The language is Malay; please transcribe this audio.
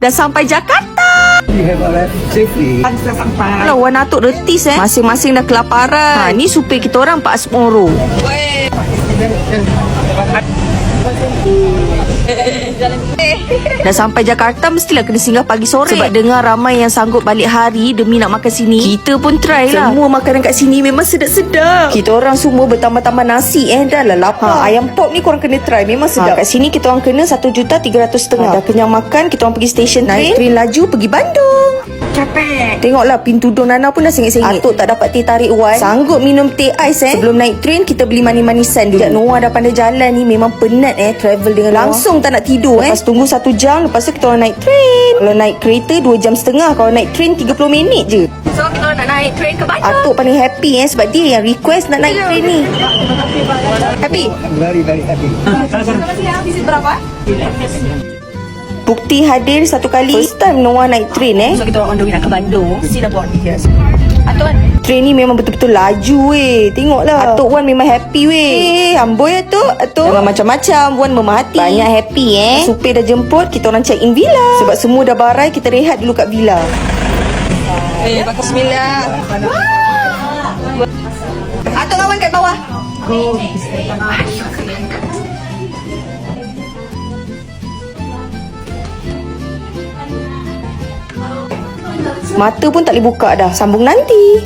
Dah sampai Jakarta. Dah sampai. Kalau Wan Atuk retis masing-masing dah kelaparan. Ni supir kita orang Pak Asmoro. Dah sampai Jakarta mestilah kena singgah pagi sore. Sebab dengar ramai yang sanggup balik hari demi nak makan sini. Kita pun try lah. Semua makanan kat sini memang sedap-sedap. Kita orang semua bertambah-tambah nasi dah lah lapar. Ayam pop ni korang kena try, memang sedap. Kat sini kita orang kena 1,300,500. Dah kenyang makan, kita orang pergi stesen train. Naik train laju pergi Bandung. Capek. Tengoklah pintu dong Nana pun dah sengit-sengit. Atuk tak dapat teh tarik Wan. Sanggup minum teh ais Sebelum naik train kita beli manis-manisan dulu. Sekejap Noah dah pandai jalan ni. Memang penat travel dengan langsung Noah. Tak nak tidur Lepas tunggu 1 jam. Lepas tu kita orang naik train. Kalau naik kereta 2.5 jam. Kalau naik train 30 minit je. So kita nak naik train ke Bandung. Atuk paling happy sebab dia yang request nak naik train ni. Happy? Very, very happy. Visit berapa? Bukti hadir satu kali. First time Noah naik train So kita orang on the way nak ke Bandung. Sila buat ni. Atuk kan? Train ni memang betul-betul laju Tengoklah Atuk Wan memang happy amboi Atuk Jangan macam-macam Wan memahati. Banyak happy Supir dah jemput. Kita orang check in villa. Sebab semua dah barai. Kita rehat dulu kat villa. Pakai bismillah. Atuk lawan kat bawah. Mata pun tak boleh buka dah. Sambung nanti.